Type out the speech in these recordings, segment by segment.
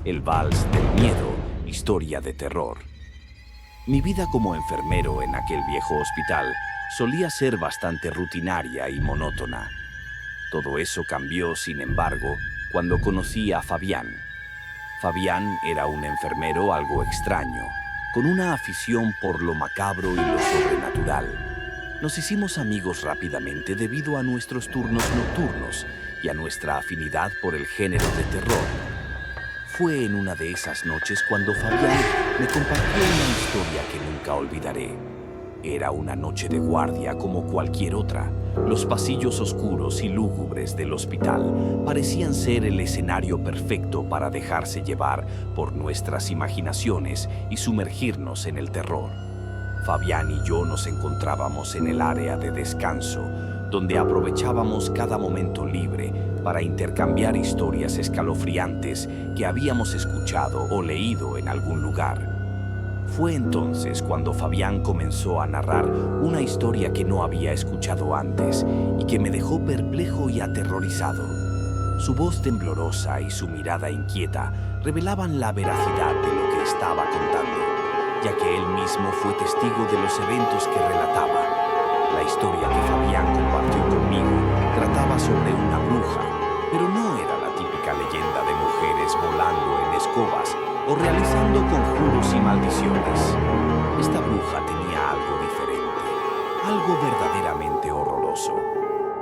El vals del miedo, historia de terror. Mi vida como enfermero en aquel viejo hospital solía ser bastante rutinaria y monótona. Todo eso cambió, sin embargo, cuando conocí a Fabián. Fabián era un enfermero algo extraño, con una afición por lo macabro y lo sobrenatural. Nos hicimos amigos rápidamente debido a nuestros turnos nocturnos y a nuestra afinidad por el género de terror. Fue en una de esas noches cuando Fabián me compartió una historia que nunca olvidaré. Era una noche de guardia como cualquier otra. Los pasillos oscuros y lúgubres del hospital parecían ser el escenario perfecto para dejarse llevar por nuestras imaginaciones y sumergirnos en el terror. Fabián y yo nos encontrábamos en el área de descanso, donde aprovechábamos cada momento libre para intercambiar historias escalofriantes que habíamos escuchado o leído en algún lugar. Fue entonces cuando Fabián comenzó a narrar una historia que no había escuchado antes y que me dejó perplejo y aterrorizado. Su voz temblorosa y su mirada inquieta revelaban la veracidad de lo que estaba contando, ya que él mismo fue testigo de los eventos que relataba. La historia que Fabián compartió conmigo trataba sobre una bruja, pero no era la típica leyenda de mujeres volando en escobas o realizando conjuros y maldiciones. Esta bruja tenía algo diferente, algo verdaderamente horroroso.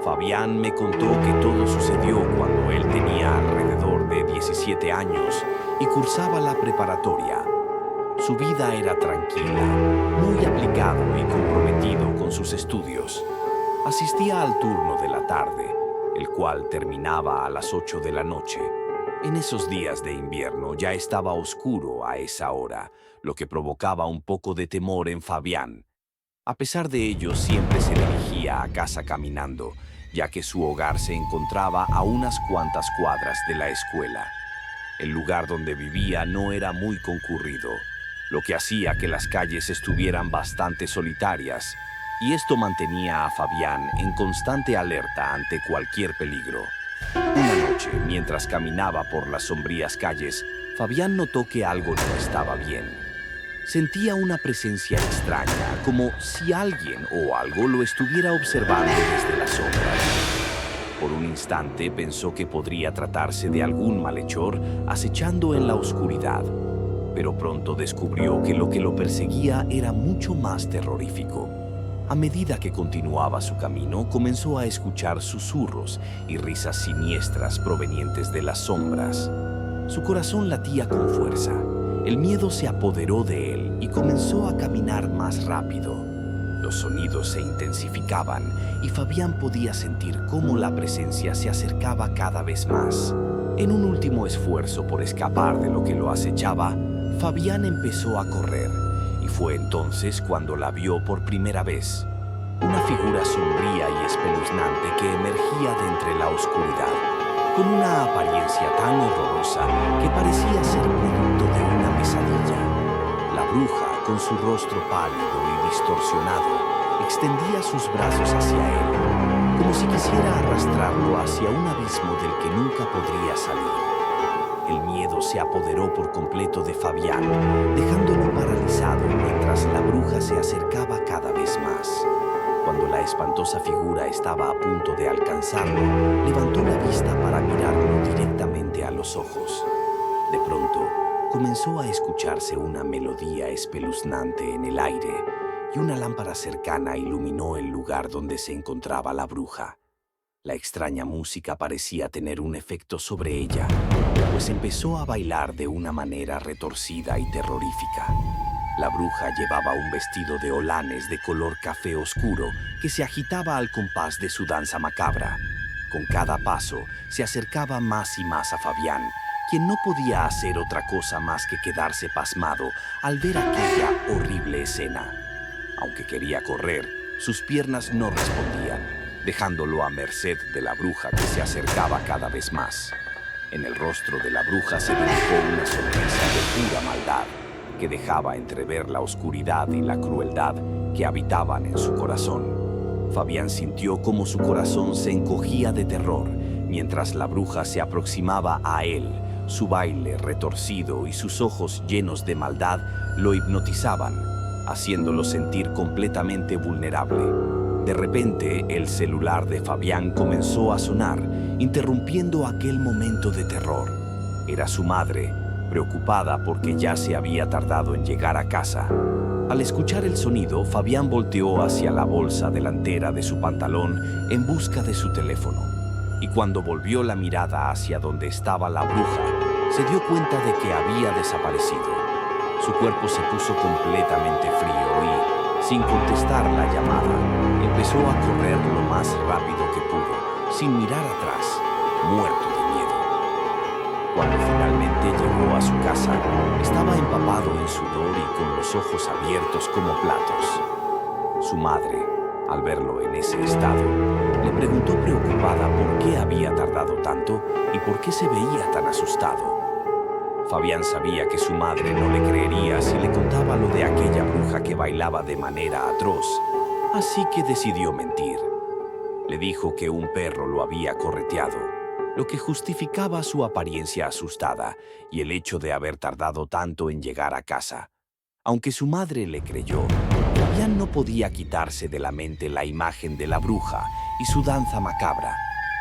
Fabián me contó que todo sucedió cuando él tenía alrededor de 17 años y cursaba la preparatoria. Su vida era tranquila, muy aplicado y comprometido con sus estudios. Asistía al turno de la tarde, el cual terminaba a las 8 de la noche. En esos días de invierno ya estaba oscuro a esa hora, lo que provocaba un poco de temor en Fabián. A pesar de ello, siempre se dirigía a casa caminando, ya que su hogar se encontraba a unas cuantas cuadras de la escuela. El lugar donde vivía no era muy concurrido, lo que hacía que las calles estuvieran bastante solitarias, y esto mantenía a Fabián en constante alerta ante cualquier peligro. Una noche, mientras caminaba por las sombrías calles, Fabián notó que algo no estaba bien. Sentía una presencia extraña, como si alguien o algo lo estuviera observando desde las sombras. Por un instante pensó que podría tratarse de algún malhechor acechando en la oscuridad, pero pronto descubrió que lo perseguía era mucho más terrorífico. A medida que continuaba su camino, comenzó a escuchar susurros y risas siniestras provenientes de las sombras. Su corazón latía con fuerza. El miedo se apoderó de él y comenzó a caminar más rápido. Los sonidos se intensificaban y Fabián podía sentir cómo la presencia se acercaba cada vez más. En un último esfuerzo por escapar de lo que lo acechaba, Fabián empezó a correr. Fue entonces cuando la vio por primera vez. Una figura sombría y espeluznante que emergía de entre la oscuridad, con una apariencia tan horrorosa que parecía ser producto de una pesadilla. La bruja, con su rostro pálido y distorsionado, extendía sus brazos hacia él, como si quisiera arrastrarlo hacia un abismo del que nunca podría salir. El miedo se apoderó por completo de Fabián, dejándolo paralizado mientras la bruja se acercaba cada vez más. Cuando la espantosa figura estaba a punto de alcanzarlo, levantó la vista para mirarlo directamente a los ojos. De pronto, comenzó a escucharse una melodía espeluznante en el aire y una lámpara cercana iluminó el lugar donde se encontraba la bruja. La extraña música parecía tener un efecto sobre ella, pues empezó a bailar de una manera retorcida y terrorífica. La bruja llevaba un vestido de holanes de color café oscuro que se agitaba al compás de su danza macabra. Con cada paso se acercaba más y más a Fabián, quien no podía hacer otra cosa más que quedarse pasmado al ver aquella horrible escena. Aunque quería correr, sus piernas no respondían, dejándolo a merced de la bruja que se acercaba cada vez más. En el rostro de la bruja se dibujó una sonrisa de pura maldad, que dejaba entrever la oscuridad y la crueldad que habitaban en su corazón. Fabián sintió cómo su corazón se encogía de terror, mientras la bruja se aproximaba a él, Su baile retorcido y sus ojos llenos de maldad lo hipnotizaban, haciéndolo sentir completamente vulnerable. De repente, el celular de Fabián comenzó a sonar, interrumpiendo aquel momento de terror. Era su madre, preocupada porque ya se había tardado en llegar a casa. Al escuchar el sonido, Fabián volteó hacia la bolsa delantera de su pantalón en busca de su teléfono. Y cuando volvió la mirada hacia donde estaba la bruja, se dio cuenta de que había desaparecido. Su cuerpo se puso completamente frío y, sin contestar la llamada, empezó a correr lo más rápido que pudo, sin mirar atrás, muerto de miedo. Cuando finalmente llegó a su casa, estaba empapado en sudor y con los ojos abiertos como platos. Su madre, al verlo en ese estado, le preguntó preocupada por qué había tardado tanto y por qué se veía tan asustado. Fabián sabía que su madre no le creería si le contaba lo de aquella bruja que bailaba de manera atroz, así que decidió mentir. Le dijo que un perro lo había correteado, lo que justificaba su apariencia asustada y el hecho de haber tardado tanto en llegar a casa. Aunque su madre le creyó, Fabián no podía quitarse de la mente la imagen de la bruja y su danza macabra,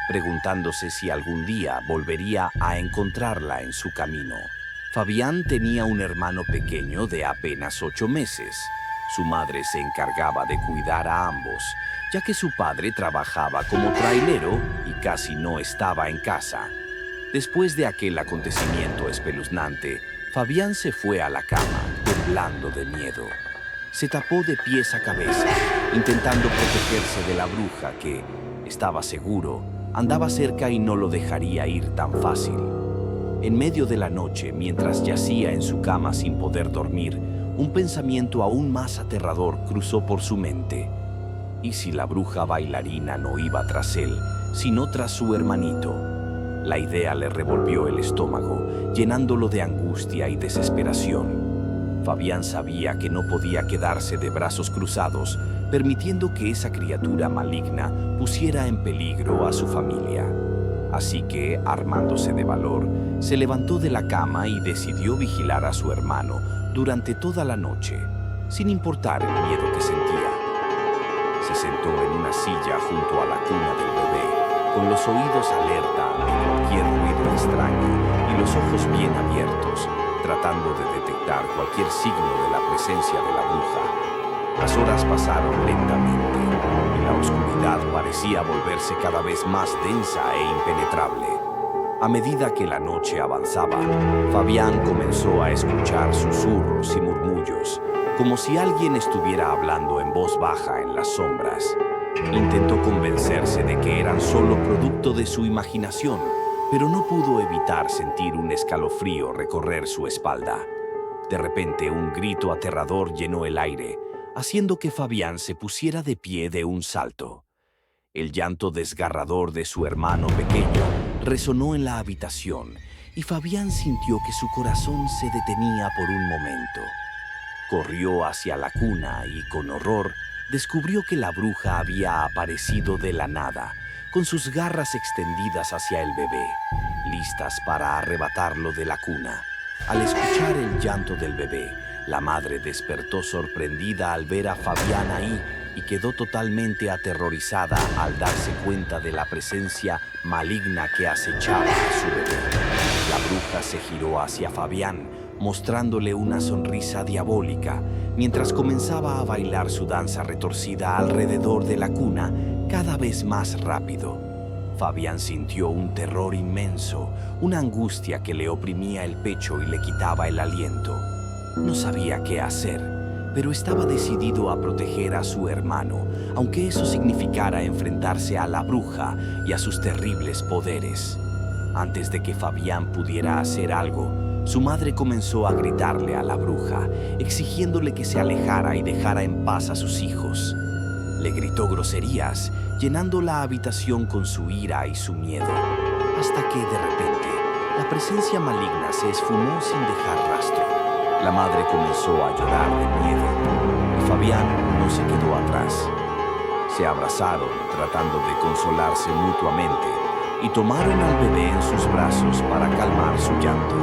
preguntándose si algún día volvería a encontrarla en su camino. Fabián tenía un hermano pequeño de apenas 8 meses. Su madre se encargaba de cuidar a ambos, ya que su padre trabajaba como trailero y casi no estaba en casa. Después de aquel acontecimiento espeluznante, Fabián se fue a la cama, temblando de miedo. Se tapó de pies a cabeza, intentando protegerse de la bruja que, estaba seguro, andaba cerca y no lo dejaría ir tan fácil. En medio de la noche, mientras yacía en su cama sin poder dormir, un pensamiento aún más aterrador cruzó por su mente. ¿Y si la bruja bailarina no iba tras él, sino tras su hermanito? La idea le revolvió el estómago, llenándolo de angustia y desesperación. Fabián sabía que no podía quedarse de brazos cruzados, permitiendo que esa criatura maligna pusiera en peligro a su familia. Así que, armándose de valor, se levantó de la cama y decidió vigilar a su hermano durante toda la noche, sin importar el miedo que sentía. Se sentó en una silla junto a la cuna del bebé, con los oídos alerta ante cualquier ruido extraño y los ojos bien abiertos, tratando de detectar cualquier signo de la presencia de la bruja. Las horas pasaron lentamente y la oscuridad parecía volverse cada vez más densa e impenetrable. A medida que la noche avanzaba, Fabián comenzó a escuchar susurros y murmullos, como si alguien estuviera hablando en voz baja en las sombras. Intentó convencerse de que eran solo producto de su imaginación, pero no pudo evitar sentir un escalofrío recorrer su espalda. De repente, un grito aterrador llenó el aire, haciendo que Fabián se pusiera de pie de un salto. El llanto desgarrador de su hermano pequeño resonó en la habitación y Fabián sintió que su corazón se detenía por un momento. Corrió hacia la cuna y, con horror, descubrió que la bruja había aparecido de la nada, con sus garras extendidas hacia el bebé, listas para arrebatarlo de la cuna. Al escuchar el llanto del bebé, la madre despertó sorprendida al ver a Fabián ahí y quedó totalmente aterrorizada al darse cuenta de la presencia maligna que acechaba a su bebé. La bruja se giró hacia Fabián, mostrándole una sonrisa diabólica, mientras comenzaba a bailar su danza retorcida alrededor de la cuna, cada vez más rápido. Fabián sintió un terror inmenso, una angustia que le oprimía el pecho y le quitaba el aliento. No sabía qué hacer, pero estaba decidido a proteger a su hermano, aunque eso significara enfrentarse a la bruja y a sus terribles poderes. Antes de que Fabián pudiera hacer algo, su madre comenzó a gritarle a la bruja, exigiéndole que se alejara y dejara en paz a sus hijos. Le gritó groserías, llenando la habitación con su ira y su miedo, hasta que, de repente, la presencia maligna se esfumó sin dejar rastro. La madre comenzó a llorar de miedo, y Fabián no se quedó atrás. Se abrazaron, tratando de consolarse mutuamente, y tomaron al bebé en sus brazos para calmar su llanto.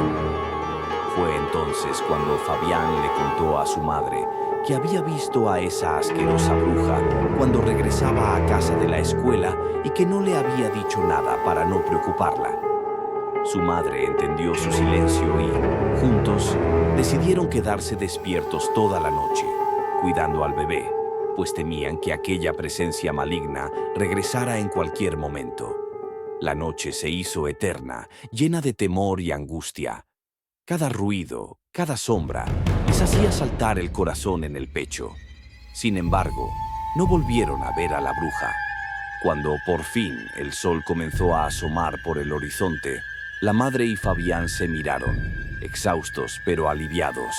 Fue entonces cuando Fabián le contó a su madre que había visto a esa asquerosa bruja cuando regresaba a casa de la escuela y que no le había dicho nada para no preocuparla. Su madre entendió su silencio y, juntos, decidieron quedarse despiertos toda la noche, cuidando al bebé, pues temían que aquella presencia maligna regresara en cualquier momento. La noche se hizo eterna, llena de temor y angustia. Cada ruido, cada sombra, les hacía saltar el corazón en el pecho. Sin embargo, no volvieron a ver a la bruja. Cuando por fin el sol comenzó a asomar por el horizonte, la madre y Fabián se miraron, exhaustos pero aliviados.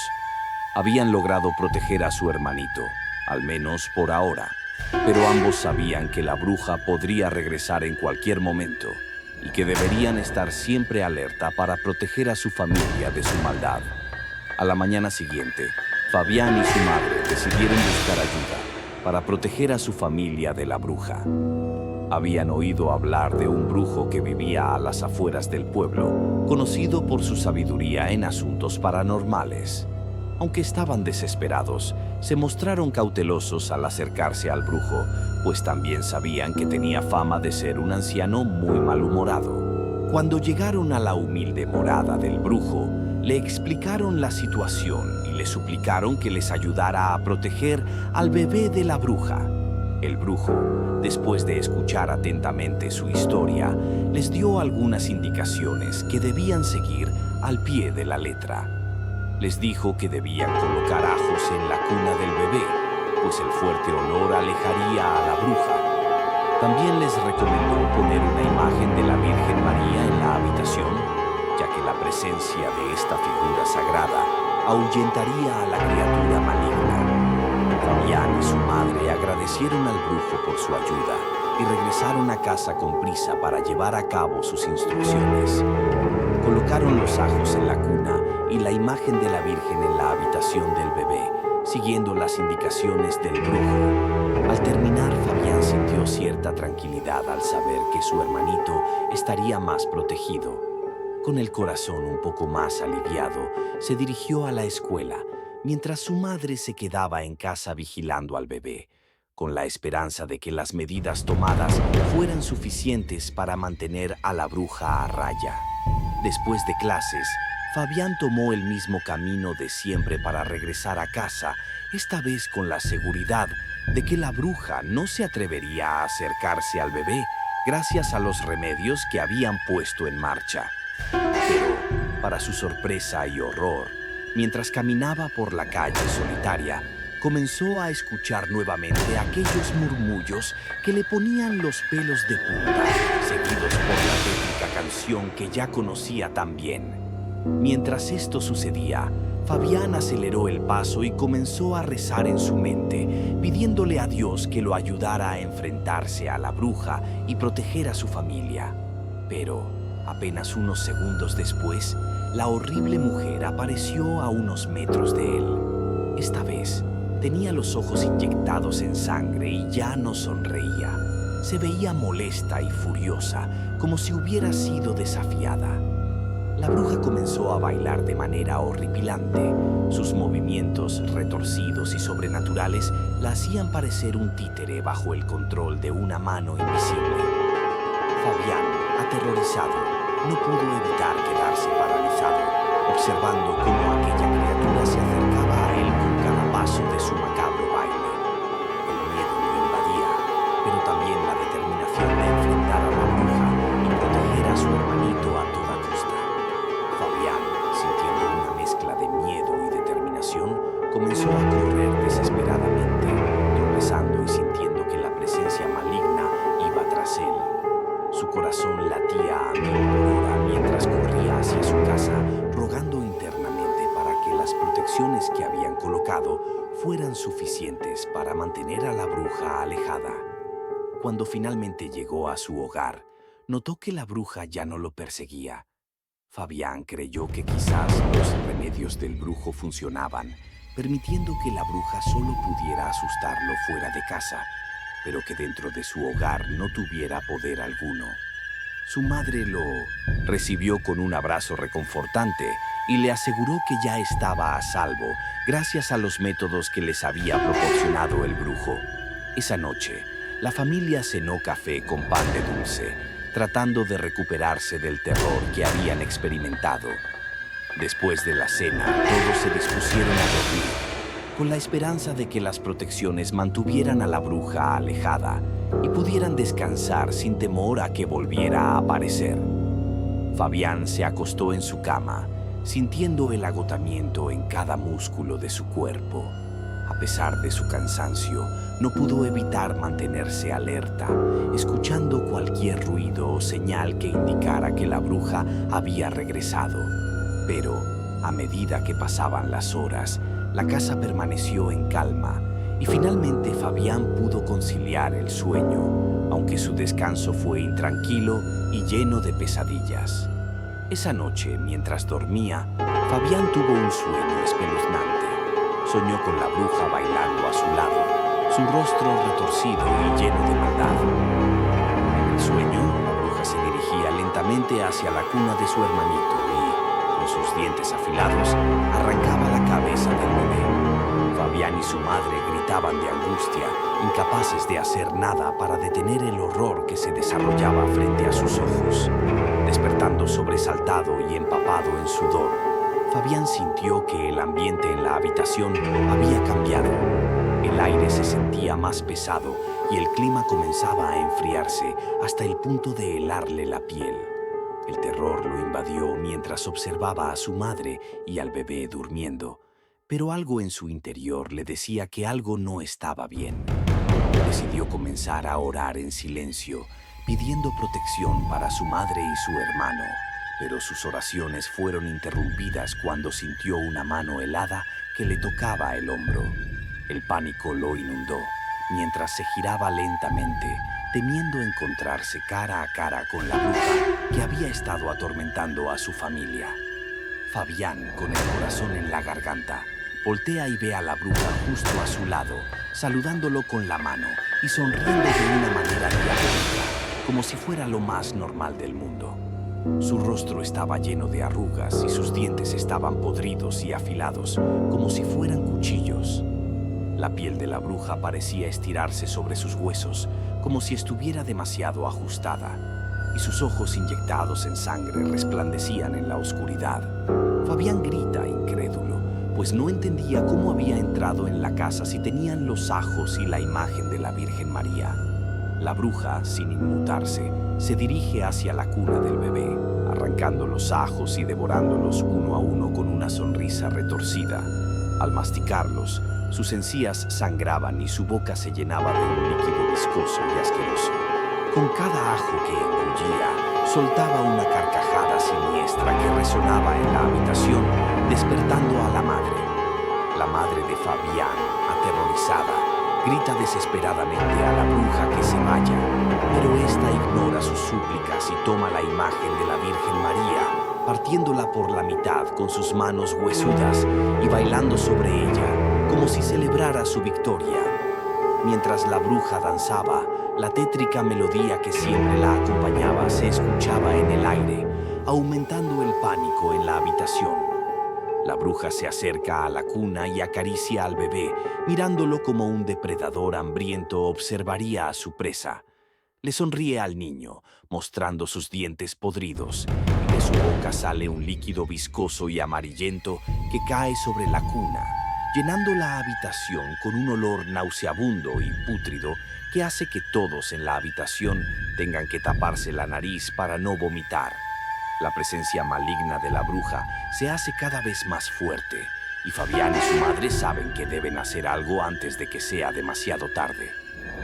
Habían logrado proteger a su hermanito, al menos por ahora, pero ambos sabían que la bruja podría regresar en cualquier momento y que deberían estar siempre alerta para proteger a su familia de su maldad. A la mañana siguiente, Fabián y su madre decidieron buscar ayuda para proteger a su familia de la bruja. Habían oído hablar de un brujo que vivía a las afueras del pueblo, conocido por su sabiduría en asuntos paranormales. Aunque estaban desesperados, se mostraron cautelosos al acercarse al brujo, pues también sabían que tenía fama de ser un anciano muy malhumorado. Cuando llegaron a la humilde morada del brujo, le explicaron la situación y le suplicaron que les ayudara a proteger al bebé de la bruja. El brujo, después de escuchar atentamente su historia, les dio algunas indicaciones que debían seguir al pie de la letra. Les dijo que debían colocar ajos en la cuna del bebé, pues el fuerte olor alejaría a la bruja. También les recomendó poner una imagen de la Virgen María en la habitación, ya que la presencia de esta figura sagrada ahuyentaría a la criatura maligna. Fabián y su madre agradecieron al brujo por su ayuda y regresaron a casa con prisa para llevar a cabo sus instrucciones. Colocaron los ajos en la cuna y la imagen de la Virgen en la habitación del bebé, siguiendo las indicaciones del brujo. Al terminar, Fabián sintió cierta tranquilidad al saber que su hermanito estaría más protegido. Con el corazón un poco más aliviado, se dirigió a la escuela, mientras su madre se quedaba en casa vigilando al bebé, con la esperanza de que las medidas tomadas fueran suficientes para mantener a la bruja a raya. Después de clases, Fabián tomó el mismo camino de siempre para regresar a casa, esta vez con la seguridad de que la bruja no se atrevería a acercarse al bebé gracias a los remedios que habían puesto en marcha. Pero, para su sorpresa y horror, mientras caminaba por la calle solitaria, comenzó a escuchar nuevamente aquellos murmullos que le ponían los pelos de punta, seguidos por la tétrica canción que ya conocía tan bien. Mientras esto sucedía, Fabián aceleró el paso y comenzó a rezar en su mente, pidiéndole a Dios que lo ayudara a enfrentarse a la bruja y proteger a su familia. Pero, apenas unos segundos después, la horrible mujer apareció a unos metros de él. Esta vez, tenía los ojos inyectados en sangre y ya no sonreía. Se veía molesta y furiosa, como si hubiera sido desafiada. La bruja comenzó a bailar de manera horripilante. Sus movimientos retorcidos y sobrenaturales la hacían parecer un títere bajo el control de una mano invisible. Fabián, aterrorizado, no pudo evitar quedarse paralizado, observando cómo aquella criatura se acercaba a él con cada paso de su macabro baile. El miedo lo invadía, pero también la determinación de enfrentar a la bruja y proteger a su hermanito a toda costa. Fabián, sintiendo una mezcla de miedo y determinación, comenzó a correr desesperadamente, tropezando y sintiendo que la presencia maligna iba tras él. Su corazón latía a 1000 por hora mientras corría hacia su casa, rogando internamente para que las protecciones que habían colocado fueran suficientes para mantener a la bruja alejada. Cuando finalmente llegó a su hogar, notó que la bruja ya no lo perseguía. Fabián creyó que quizás los remedios del brujo funcionaban, permitiendo que la bruja solo pudiera asustarlo fuera de casa, pero que dentro de su hogar no tuviera poder alguno. Su madre lo recibió con un abrazo reconfortante y le aseguró que ya estaba a salvo gracias a los métodos que les había proporcionado el brujo. Esa noche, la familia cenó café con pan de dulce, tratando de recuperarse del terror que habían experimentado. Después de la cena, todos se dispusieron a dormir, con la esperanza de que las protecciones mantuvieran a la bruja alejada y pudieran descansar sin temor a que volviera a aparecer. Fabián se acostó en su cama, sintiendo el agotamiento en cada músculo de su cuerpo. A pesar de su cansancio, no pudo evitar mantenerse alerta, escuchando cualquier ruido o señal que indicara que la bruja había regresado. Pero, a medida que pasaban las horas, la casa permaneció en calma y finalmente Fabián pudo conciliar el sueño, aunque su descanso fue intranquilo y lleno de pesadillas. Esa noche, mientras dormía, Fabián tuvo un sueño espeluznante. Soñó con la bruja bailando a su lado, su rostro retorcido y lleno de maldad. En el sueño, la bruja se dirigía lentamente hacia la cuna de su hermanito y, con sus dientes afilados, arrancaba la cabeza del bebé. Fabián y su madre gritaban de angustia, incapaces de hacer nada para detener el horror que se desarrollaba frente a sus ojos. Despertando sobresaltado y empapado en sudor, Fabián sintió que el ambiente en la habitación había cambiado. El aire se sentía más pesado y el clima comenzaba a enfriarse hasta el punto de helarle la piel. El terror lo invadió mientras observaba a su madre y al bebé durmiendo, pero algo en su interior le decía que algo no estaba bien. Decidió comenzar a orar en silencio, pidiendo protección para su madre y su hermano. Pero sus oraciones fueron interrumpidas cuando sintió una mano helada que le tocaba el hombro. El pánico lo inundó, mientras se giraba lentamente, temiendo encontrarse cara a cara con la bruja que había estado atormentando a su familia. Fabián, con el corazón en la garganta, voltea y ve a la bruja justo a su lado, saludándolo con la mano y sonriendo de una manera diabólica, como si fuera lo más normal del mundo. Su rostro estaba lleno de arrugas y sus dientes estaban podridos y afilados, como si fueran cuchillos. La piel de la bruja parecía estirarse sobre sus huesos, como si estuviera demasiado ajustada, y sus ojos inyectados en sangre resplandecían en la oscuridad. Fabián grita incrédulo, pues no entendía cómo había entrado en la casa si tenían los ajos y la imagen de la Virgen María. La bruja, sin inmutarse, se dirige hacia la cuna del bebé, arrancando los ajos y devorándolos uno a uno con una sonrisa retorcida. Al masticarlos, sus encías sangraban y su boca se llenaba de un líquido viscoso y asqueroso. Con cada ajo que engullía, soltaba una carcajada siniestra que resonaba en la habitación, despertando a la madre. La madre de Fabián, aterrorizada, grita desesperadamente a la bruja que se vaya, pero ésta ignora sus súplicas y toma la imagen de la Virgen María, partiéndola por la mitad con sus manos huesudas y bailando sobre ella, como si celebrara su victoria. Mientras la bruja danzaba, la tétrica melodía que siempre la acompañaba se escuchaba en el aire, aumentando el pánico en la habitación. La bruja se acerca a la cuna y acaricia al bebé, mirándolo como un depredador hambriento observaría a su presa. Le sonríe al niño, mostrando sus dientes podridos, y de su boca sale un líquido viscoso y amarillento que cae sobre la cuna, llenando la habitación con un olor nauseabundo y pútrido que hace que todos en la habitación tengan que taparse la nariz para no vomitar. La presencia maligna de la bruja se hace cada vez más fuerte y Fabián y su madre saben que deben hacer algo antes de que sea demasiado tarde.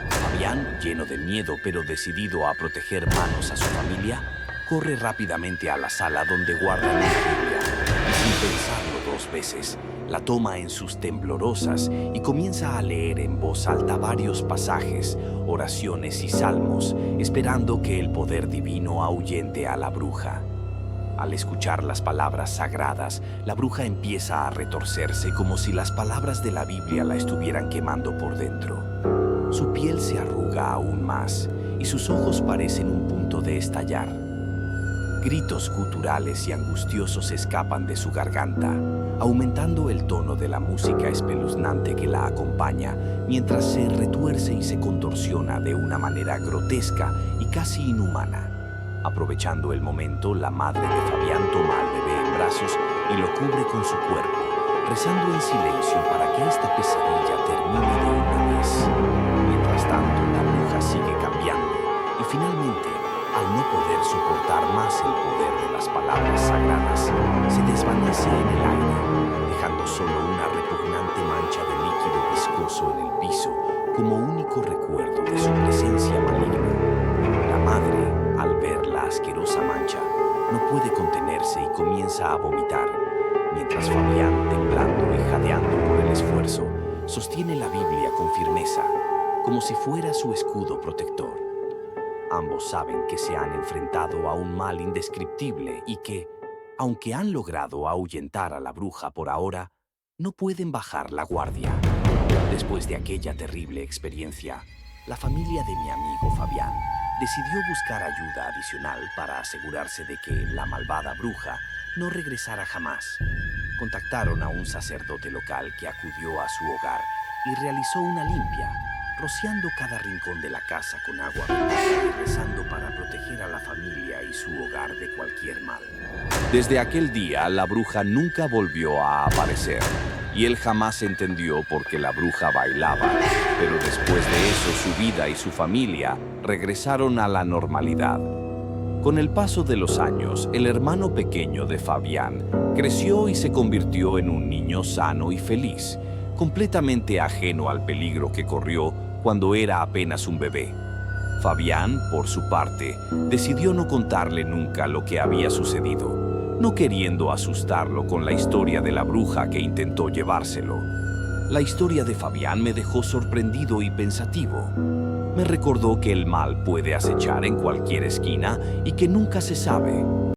Fabián, lleno de miedo pero decidido a proteger manos a su familia, corre rápidamente a la sala donde guardan una Biblia y sin pensarlo dos veces, la toma en sus temblorosas y comienza a leer en voz alta varios pasajes, oraciones y salmos, esperando que el poder divino ahuyente a la bruja. Al escuchar las palabras sagradas, la bruja empieza a retorcerse como si las palabras de la Biblia la estuvieran quemando por dentro. Su piel se arruga aún más y sus ojos parecen un punto de estallar. Gritos guturales y angustiosos escapan de su garganta, aumentando el tono de la música espeluznante que la acompaña, mientras se retuerce y se contorsiona de una manera grotesca y casi inhumana. Aprovechando el momento, la madre de Fabián toma al bebé en brazos y lo cubre con su cuerpo, rezando en silencio para que esta pesadilla termine de una vez. Mientras tanto, la bruja sigue cambiando y finalmente, al no poder soportar más el poder de las palabras sagradas, se desvanece en el aire, dejando solo una repugnante mancha de líquido viscoso en el piso como único recuerdo de su presencia maligna. La madre, al ver la asquerosa mancha, no puede contenerse y comienza a vomitar, mientras Fabián, temblando y jadeando por el esfuerzo, sostiene la Biblia con firmeza, como si fuera su escudo protector. Ambos saben que se han enfrentado a un mal indescriptible y que, aunque han logrado ahuyentar a la bruja por ahora, no pueden bajar la guardia. Después de aquella terrible experiencia, la familia de mi amigo Fabián decidió buscar ayuda adicional para asegurarse de que la malvada bruja no regresara jamás. Contactaron a un sacerdote local que acudió a su hogar y realizó una limpia, rociando cada rincón de la casa con agua bendita y rezando para proteger a la familia y su hogar de cualquier mal. Desde aquel día, la bruja nunca volvió a aparecer, y él jamás entendió por qué la bruja bailaba, pero después de eso su vida y su familia regresaron a la normalidad. Con el paso de los años, el hermano pequeño de Fabián creció y se convirtió en un niño sano y feliz, completamente ajeno al peligro que corrió cuando era apenas un bebé. Fabián, por su parte, decidió no contarle nunca lo que había sucedido, no queriendo asustarlo con la historia de la bruja que intentó llevárselo. La historia de Fabián me dejó sorprendido y pensativo. Me recordó que el mal puede acechar en cualquier esquina y que nunca se sabe